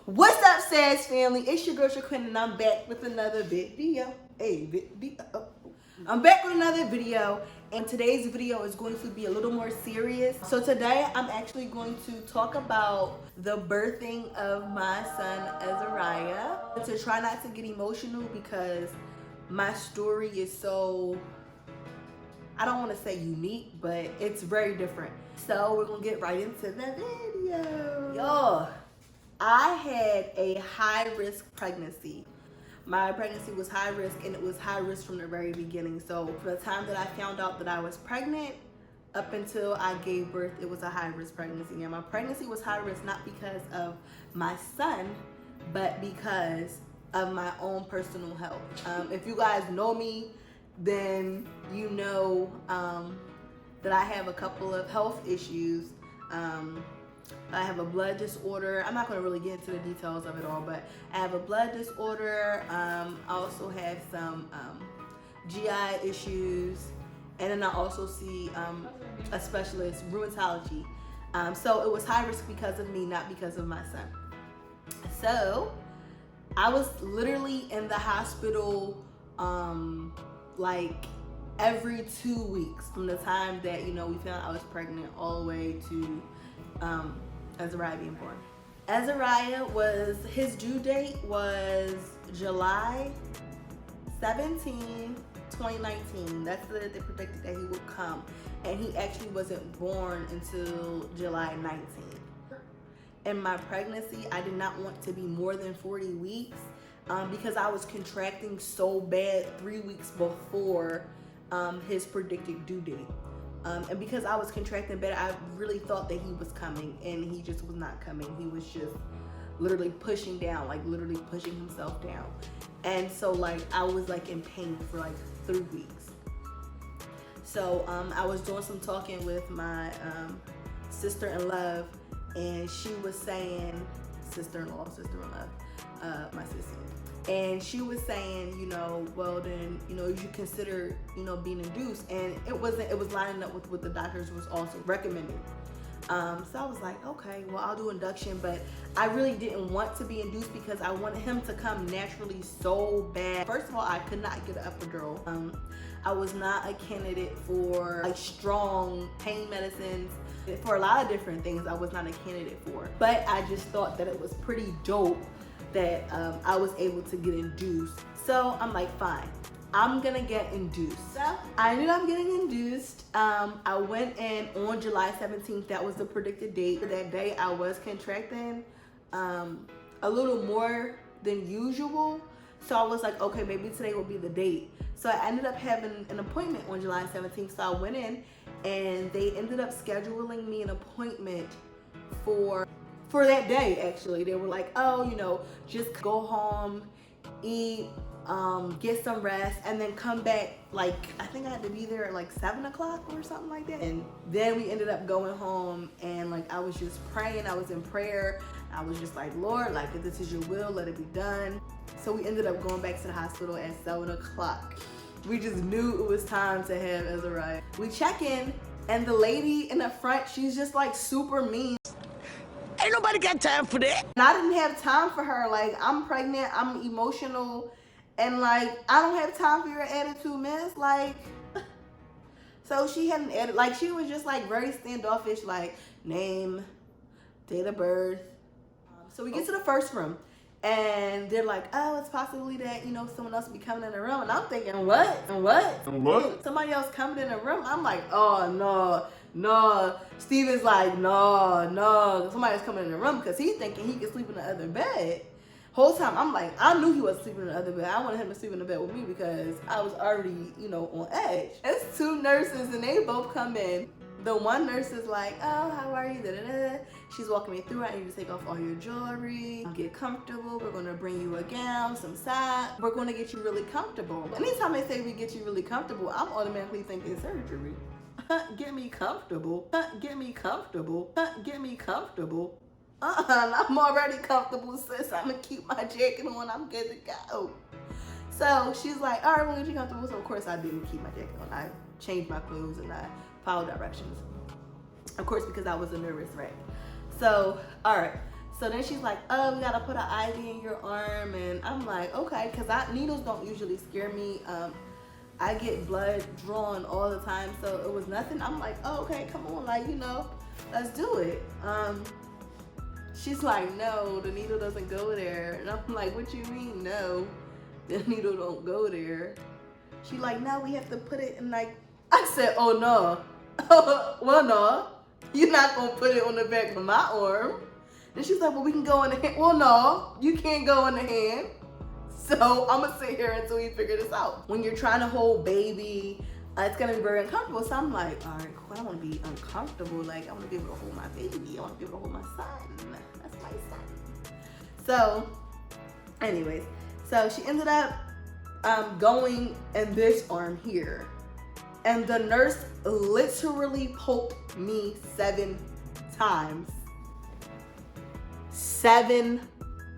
What's up, Sass family? It's your girl Shaquin, and I'm back with another video. I'm back with another video, and today's video is going to be a little more serious. So today, I'm actually going to talk about the birthing of my son, Azariah. To try not to get emotional because my story is so, I don't want to say unique, but it's very different. So we're gonna get right into the video. Y'all, I had a high-risk pregnancy. My pregnancy was high risk, and it was high risk from the very beginning. So from the time that I found out that I was pregnant up until I gave birth, it was a high-risk pregnancy. And my pregnancy was high risk not because of my son, but because of my own personal health. If you guys know me, then you know that I have a couple of health issues. I have a blood disorder. I'm not going to really get into the details of it all, but I have a blood disorder. I also have some GI issues, and then I also see a specialist, rheumatology. So it was high risk because of me, not because of my son. So I was literally in the hospital like every 2 weeks from the time that, we found out I was pregnant all the way to Azariah being born. Azariah his due date was July 17, 2019. That's the day they predicted that he would come. And he actually wasn't born until July 19th. In my pregnancy, I did not want to be more than 40 weeks because I was contracting so bad 3 weeks before his predicted due date. And because I was contracting bad, I really thought that he was coming, and he just was not coming. He was just literally pushing down, like literally pushing himself down. And so I was in pain for 3 weeks. So I was doing some talking with my sister-in-law, and she was saying, sister-in-law, my sister. And she was saying, well then, you should consider, being induced. And it was lining up with what the doctors was also recommending. So I was like, okay, well, I'll do induction, but I really didn't want to be induced because I wanted him to come naturally so bad. First of all, I could not get an epidural. I was not a candidate for strong pain medicines. For a lot of different things, I was not a candidate for. But I just thought that it was pretty dope that I was able to get induced. So I'm like, fine, I'm gonna get induced. So I ended up getting induced. I went in on July 17th. That was the predicted date. That day I was contracting a little more than usual. So I was like, okay, maybe today will be the date. So I ended up having an appointment on July 17th. So I went in, and they ended up scheduling me an appointment for that day. Actually, they were like, oh, just go home, eat, get some rest, and then come back. I think I had to be there at 7 o'clock or something like that. And then we ended up going home, and I was just praying. I was in prayer. I was just like, Lord, if this is your will, let it be done. So we ended up going back to the hospital at 7 o'clock. We just knew it was time to have Azariah. We check in, and the lady in the front, she's just super mean. Ain't nobody got time for that. And I didn't have time for her. I'm pregnant, I'm emotional, and I don't have time for your attitude, miss. So she had an attitude. She was just very standoffish, name, date of birth. So we get to the first room, and they're like, oh, it's possibly that, someone else will be coming in the room. And I'm thinking, what? Somebody else coming in the room? I'm like, oh, no. Steven's like, no. Somebody's coming in the room because he's thinking he can sleep in the other bed. Whole time, I'm like, I knew he was sleeping in the other bed. I wanted him to sleep in the bed with me because I was already, on edge. It's 2 nurses, and they both come in. The one nurse is like, oh, how are you? Da-da-da. She's walking me through. I need to take off all your jewelry, get comfortable. We're going to bring you a gown, some socks. We're going to get you really comfortable. Anytime they say we get you really comfortable, I'm automatically thinking surgery. Get me comfortable. Get me comfortable. Get me comfortable. I'm already comfortable, sis. I'm going to keep my jacket on. I'm good to go. So she's like, all right, we'll get you comfortable. So of course I didn't keep my jacket on. I changed my clothes and I followed directions. Of course, because I was a nervous wreck. So, all right. So then she's like, oh, we gotta put an IV in your arm. And I'm like, okay, because needles don't usually scare me. I get blood drawn all the time, so it was nothing. I'm like, oh, okay, come on, like, you know, let's do it. She's like, no, the needle doesn't go there. And I'm like, what you mean, no, the needle don't go there? She like, no, we have to put it in, like, I said, oh, no. Well, no, you're not gonna put it on the back of my arm. And she's like, well, we can go in the hand. Well, no, you can't go in the hand. So I'm gonna sit here until we figure this out. When you're trying to hold baby, it's gonna be very uncomfortable. So I'm like, all right, cool. I don't wanna be uncomfortable. Like, I wanna be able to hold my baby. I wanna be able to hold my son. That's my son. So, anyways, so she ended up going in this arm here. And the nurse literally poked me 7 times. 7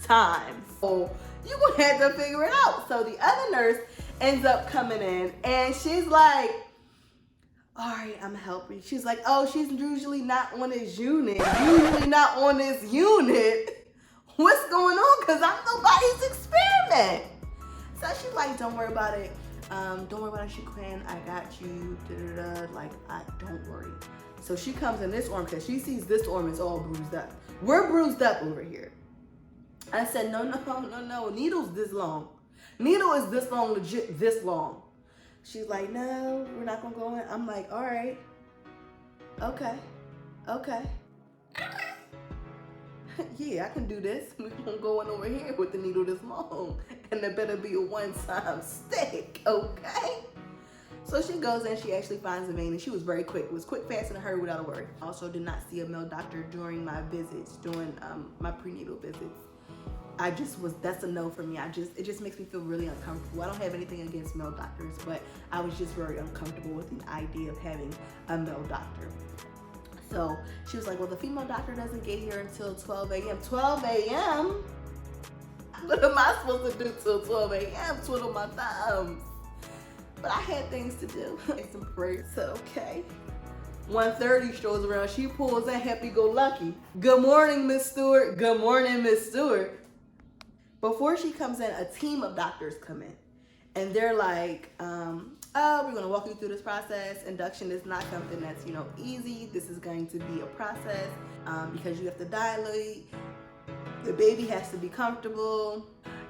times. So you gonna have to figure it out. So the other nurse ends up coming in and she's like, all right, I'm helping. She's like, oh, she's usually not on this unit. Usually not on this unit. What's going on? Because I'm nobody's experiment. So she's like, don't worry about it. Don't worry about it, Shaquan. I got you. Da-da-da. Like, don't worry. So she comes in this arm because she sees this arm is all bruised up. We're bruised up over here. I said, no. Needle's this long. Needle is this long, legit this long. She's like, no, we're not gonna go in. I'm like, all right. Okay. Yeah, I can do this. We're gonna go in over here with the needle this long. And it better be a one-time stick, okay? So she goes in, she actually finds the vein, and she was very quick. It was quick, fast, and a hurry without a word. I also did not see a male doctor during my visits, during my prenatal visits. That's a no for me. It just makes me feel really uncomfortable. I don't have anything against male doctors, but I was just very uncomfortable with the idea of having a male doctor. So she was like, well, the female doctor doesn't get here until 12 a.m. 12 a.m.? What am I supposed to do till 12 a.m.? Twiddle my thumbs. But I had things to do. Some prayers. So, okay. 1:30 strolls around. She pulls in happy-go-lucky. Good morning, Miss Stewart. Good morning, Miss Stewart. Before she comes in, a team of doctors come in. And they're like, oh, we're going to walk you through this process. Induction is not something that's, easy. This is going to be a process because you have to dilate. The baby has to be comfortable.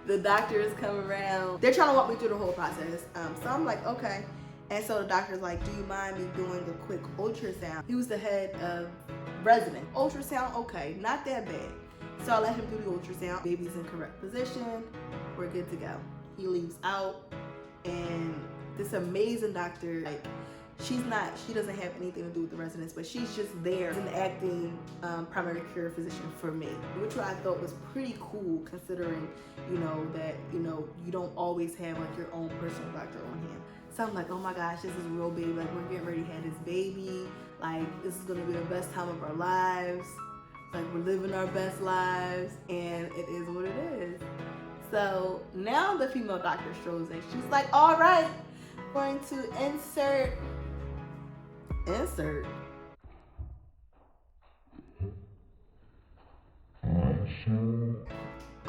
The doctors come around. They're trying to walk me through the whole process. So I'm like, okay. And so the doctor's like, do you mind me doing a quick ultrasound? He was the head of resident. Ultrasound, okay, not that bad. So I let him do the ultrasound. Baby's in correct position. We're good to go. He leaves out, and this amazing doctor, like, she doesn't have anything to do with the residents, but she's just there as an acting primary care physician for me, which I thought was pretty cool considering, that, you don't always have like your own personal doctor on hand. So I'm like, oh my gosh, this is real baby. Like, we're getting ready to have this baby. Like, this is gonna be the best time of our lives. Like, we're living our best lives, and it is what it is. So now the female doctor strolls in. She's like, all right, going to insert.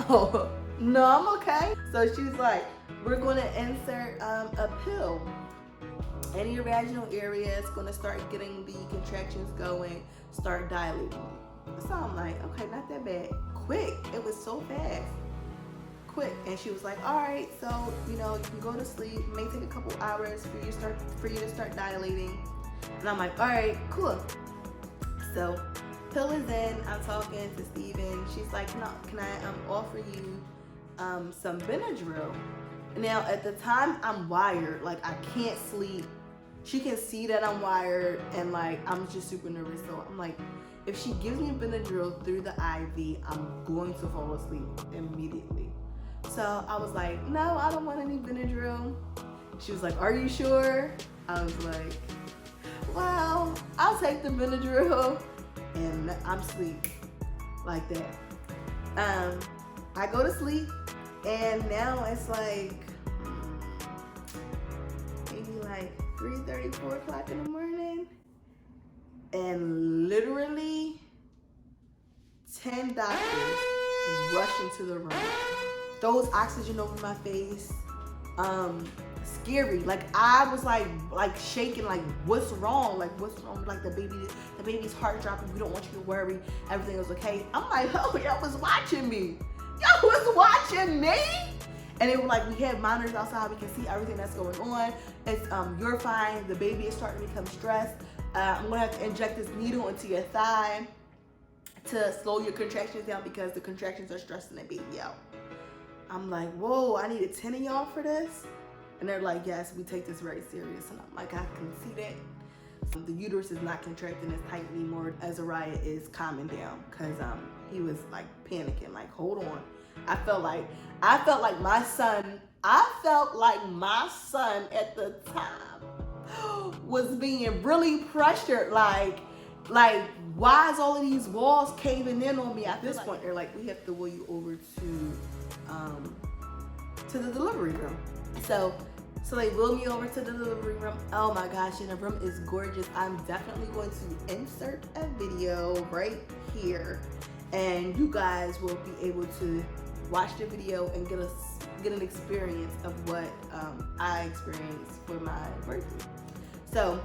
Oh, no, I'm okay. So she's like, we're going to insert a pill in your vaginal area. It's going to start getting the contractions going, start dilating. So I'm like, okay, not that bad. Quick. It was so fast. Quick. And she was like, all right, so, you can go to sleep. It may take a couple hours for you to start dilating. And I'm like, all right, cool. So pill is in. I'm talking to Steven. She's like, no, can I offer you some Benadryl? Now, at the time, I'm wired. Like, I can't sleep. She can see that I'm wired, and like, I'm just super nervous. So I'm like, if she gives me Benadryl through the IV, I'm going to fall asleep immediately. So I was like, no, I don't want any Benadryl. She was like, are you sure? I was like, well, I'll take the Benadryl, and I'm asleep like that. I go to sleep, and now it's like maybe like 3:30, 4 o'clock in the morning, and literally 10 doctors rush into the room. Those oxygen over my face, scary. Like I was like shaking, like what's wrong? Like what's wrong? Like the baby's heart dropping. We don't want you to worry. Everything was okay. I'm like, oh, y'all was watching me. Y'all was watching me. And they were like, we have monitors outside. We can see everything that's going on. It's you're fine. The baby is starting to become stressed. I'm gonna have to inject this needle into your thigh to slow your contractions down because the contractions are stressing the baby out. I'm like, whoa, I needed 10 of y'all for this? And they're like, yes, we take this very serious. And I'm like, I can see that. The uterus is not contracting as tight anymore. Azariah is calming down because he was like panicking, like, hold on. I felt like my son at the time was being really pressured, like why is all of these walls caving in on me? At this point, they're like, we have to wheel you over to the delivery room. So they wheel me over to the delivery room. Oh my gosh, and the room is gorgeous. I'm definitely going to insert a video right here, and you guys will be able to watch the video and get an experience of what I experienced for my birthday. So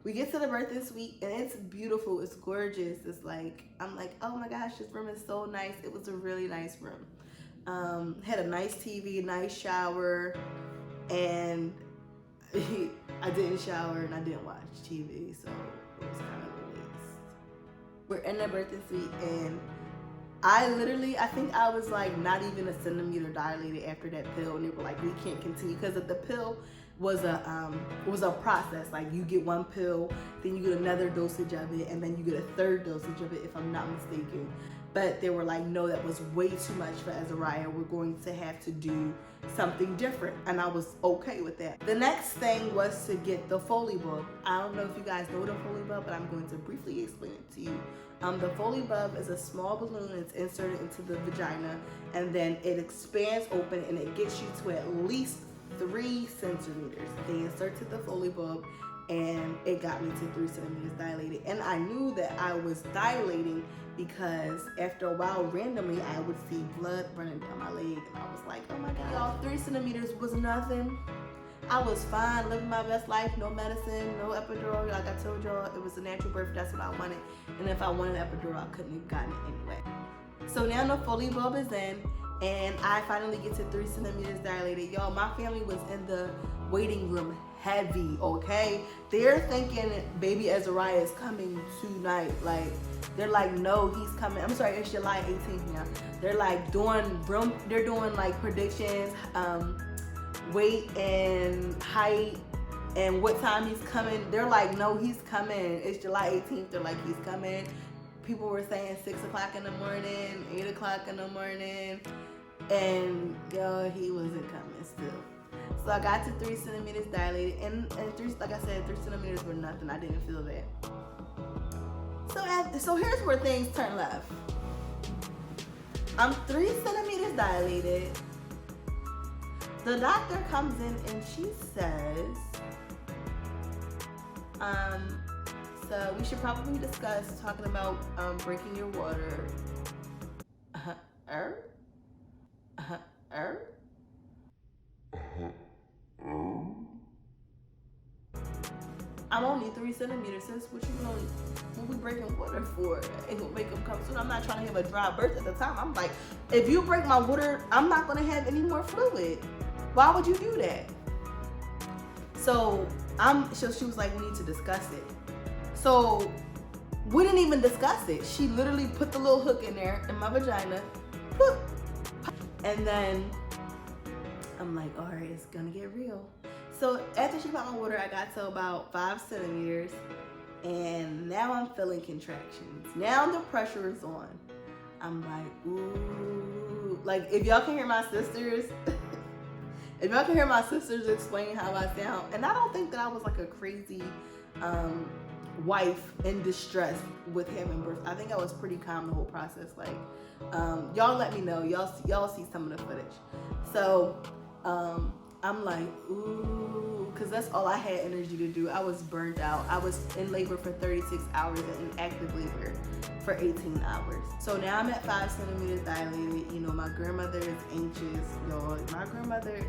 we get to the birthday suite and it's beautiful, it's gorgeous. It's like, I'm like, oh my gosh, this room is so nice. It was a really nice room. Had a nice TV, nice shower, and I didn't shower and I didn't watch TV, so it was kind of a waste. We're in the birthday suite and I think I was like not even a centimeter dilated after that pill, and they were like, we can't continue because the pill was a process. Like you get one pill, then you get another dosage of it, and then you get a third dosage of it, if I'm not mistaken. But they were like, no, that was way too much for Azariah. We're going to have to do something different, and I was okay with that. The next thing was to get the Foley bulb. I don't know if you guys know the Foley bulb, but I'm going to briefly explain it to you. The Foley bulb is a small balloon. It's inserted into the vagina, and then it expands open, and it gets you to at least 3 centimeters. They inserted the Foley bulb, and it got me to 3 centimeters dilated. And I knew that I was dilating because after a while, randomly, I would see blood running down my leg, and I was like, oh my God, y'all, 3 centimeters was nothing. I was fine, living my best life, no medicine, no epidural. Like I told y'all, it was a natural birth, that's what I wanted. And if I wanted epidural, I couldn't have gotten it anyway. So now the Foley bulb is in, and I finally get to 3 centimeters dilated. Y'all, my family was in the waiting room heavy, okay? They're thinking baby Azariah is coming tonight. Like, they're like, no, he's coming. I'm sorry, it's July 18th now. They're like doing like predictions, weight and height and what time he's coming. They're like, no, he's coming. It's July 18th. They're like, he's coming. People were saying 6 o'clock in the morning, 8 o'clock in the morning, and yo, he wasn't coming still. So I got to 3 centimeters dilated, and like I said, 3 centimeters were nothing. I didn't feel that. So here's where things turn left. I'm 3 centimeters dilated. The doctor comes in and she says, so we should probably discuss talking about breaking your water. I'm only 3 centimeters, sis. What we breaking water for? It will make them come soon. I'm not trying to have a dry birth at the time. I'm like, if you break my water, I'm not gonna have any more fluid. Why would you do that? So she was like, we need to discuss it. So we didn't even discuss it. She literally put the little hook in there in my vagina. And then I'm like, all right, it's gonna get real. So after she popped my water, I got to about 5 centimeters, and now I'm feeling contractions. Now the pressure is on. I'm like, ooh. Like, if y'all can hear my sisters, explain how I sound, and I don't think that I was like a crazy wife in distress with having birth. I think I was pretty calm the whole process. Like, y'all let me know. Y'all see some of the footage. So I'm like, ooh, because that's all I had energy to do. I was burnt out. I was in labor for 36 hours and in active labor for 18 hours. So now I'm at 5 centimeters dilated. You know, my grandmother is anxious, y'all. My grandmother,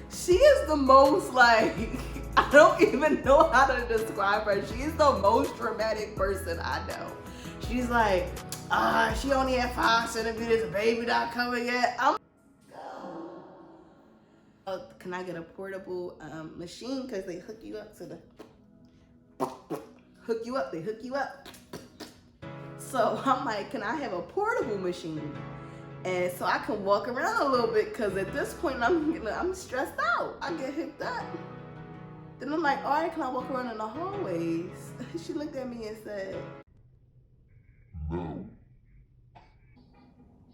she is the most like, I don't even know how to describe her. She's the most dramatic person I know. She's like, she only had 5 centimeters, the baby not coming yet. I'm can I get a portable machine? Because they hook you up to the, they hook you up. So I'm like, can I have a portable machine? And so I can walk around a little bit, because at this point I'm stressed out. I get hooked up. Then I'm like, all right, can I walk around in the hallways? She looked at me and said, no.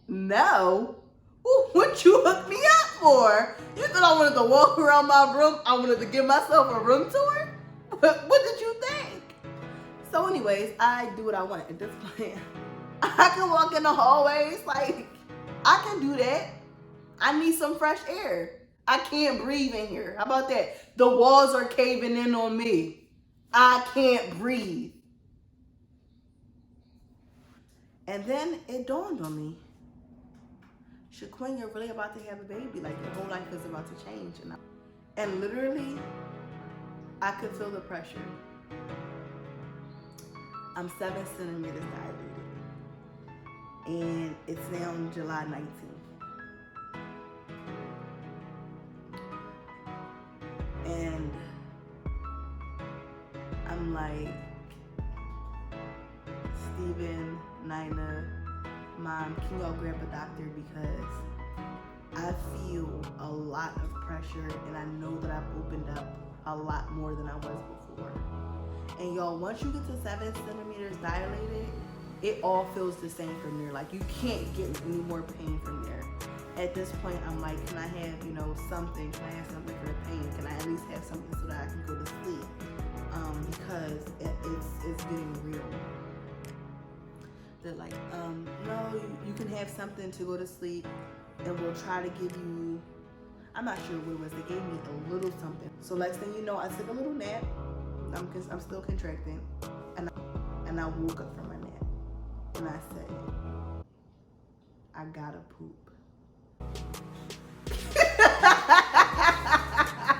No? Ooh, what you hooked me up for? You thought I wanted to walk around my room? I wanted to give myself a room tour? What did you think? So anyways, I do what I want at this point. I can walk in the hallways, like, I can do that. I need some fresh air. I can't breathe in here. How about that? The walls are caving in on me. I can't breathe. And then it dawned on me. Shaquin, you're really about to have a baby. Like, your whole life is about to change. And literally, I could feel the pressure. I'm 7 centimeters dilated. And it's now July 19th. And I'm like, Steven, Nina, Mom, can y'all grab a doctor, because I feel a lot of pressure, and I know that I've opened up a lot more than I was before. And y'all, once you get to 7 centimeters dilated, it all feels the same from there. Like, you can't get any more pain from there. At this point, I'm like, can I have, you know, something? Can I have something for the pain? Can I at least have something so that I can go to sleep? Because it's getting real. They're like, no, you can have something to go to sleep, and we'll try to give you, I'm not sure what it was. They gave me a little something. So next thing you know, I took a little nap. I'm still contracting. And I woke up from my nap. And I said, I gotta poop.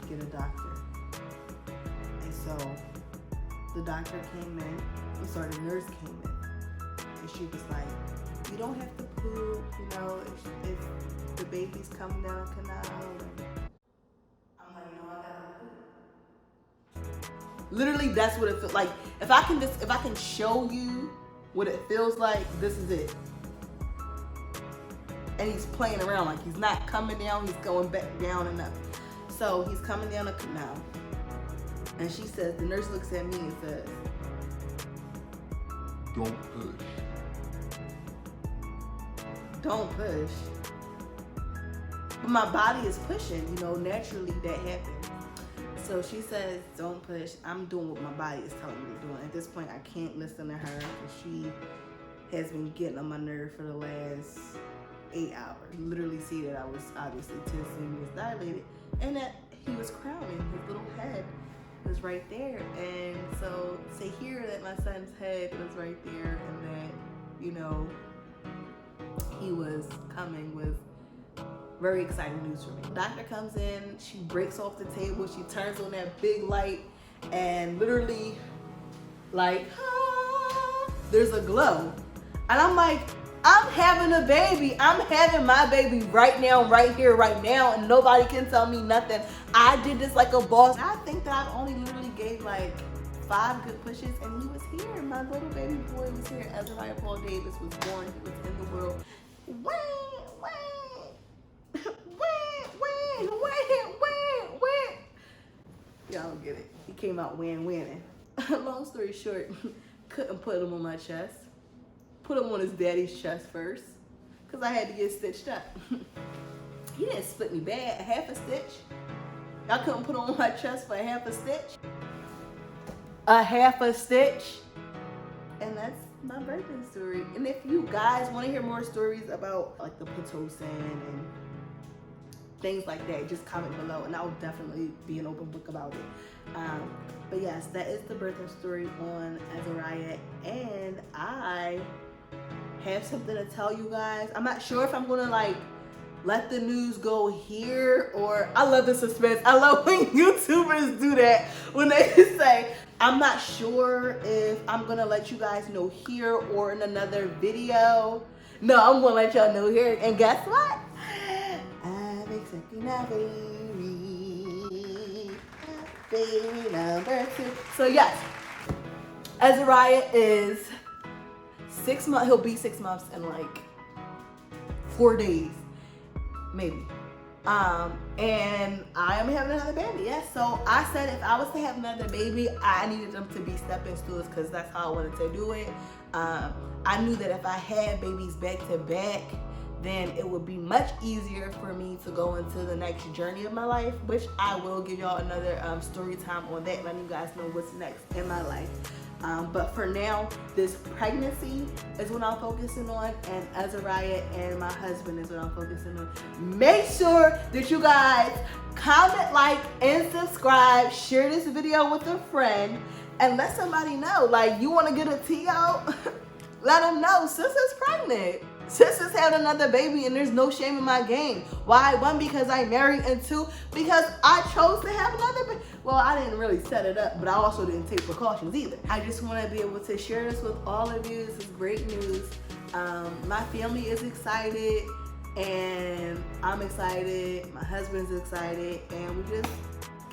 Get a doctor. And so the doctor came in. The nurse came in. And she was like, you don't have to poop, you know, if the baby's coming down a canal. I'm like, no, I gotta poop. Literally, that's what it feels like. If I can show you what it feels like, this is it. And he's playing around, like he's not coming down, he's going back down and up. So he's coming down a canal. And she says, the nurse looks at me and says, don't push. Don't push. But my body is pushing, you know, naturally that happens. So she says, don't push. I'm doing what my body is telling me to do. At this point, I can't listen to her, because she has been getting on my nerve for the last 8 hours. You literally see that I was obviously 10 centimeters dilated, and that he was crowning. His little head was right there. And so to hear that my son's head was right there, and that, you know, he was coming was very exciting news for me. The doctor comes in, she breaks off the table, she turns on that big light, and literally, like, there's a glow. And I'm like, I'm having a baby. I'm having my baby right now, right here, right now, and nobody can tell me nothing. I did this like a boss. I think that I only literally gave like 5 good pushes, and he was here. My little baby boy was here. Azariah Paul Davis was born. He was in the world. Y'all don't get it. He came out winning. Long story short, couldn't put him on my chest. Put him on his daddy's chest first, because I had to get stitched up. He didn't split me bad, half a stitch. I couldn't put him on my chest for half a stitch. A half a stitch. And that's my birthday story. And if you guys want to hear more stories about like the Pitocin and things like that, just comment below and I'll definitely be an open book about it. But yes, that is the birthing story on Azariah, and I have something to tell you guys. I'm not sure if I'm gonna like let the news go here, or I love the suspense. I love when YouTubers do that, when they say, I'm not sure if I'm gonna let you guys know here or in another video. No, I'm gonna let y'all know here. And guess what? I'm expecting a baby number 2. So yes, Azariah is 6 months. He'll be 6 months in like 4 days, maybe. And I am having another baby. Yes. So I said if I was to have another baby, I needed them to be stepping stools because that's how I wanted to do it. I knew that if I had babies back to back, then it would be much easier for me to go into the next journey of my life, which I will give y'all another story time on that, letting you guys know what's next in my life. But for now, this pregnancy is what I'm focusing on, and Azariah and my husband is what I'm focusing on. Make sure that you guys comment, like, and subscribe. Share this video with a friend and let somebody know. Like, you want to get a TO? Let them know sis is pregnant. Sis has had another baby and there's no shame in my game. Why? 1, because I'm married, and 2, because I chose to have another baby. Well, I didn't really set it up, but I also didn't take precautions either. I just want to be able to share this with all of you. This is great news. My family is excited and I'm excited. My husband's excited, and we just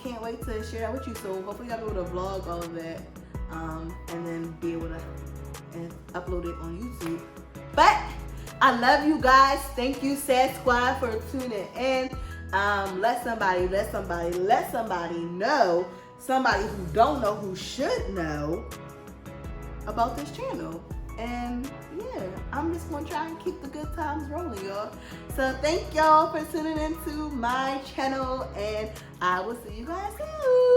can't wait to share that with you. So hopefully I'll be able to vlog all of that and then be able to upload it on YouTube. But I love you guys. Thank you, Sad Squad, for tuning in. Let somebody know, somebody who don't know, who should know about this channel. And yeah, I'm just gonna try and keep the good times rolling, y'all. So thank y'all for tuning into my channel, and I will see you guys soon.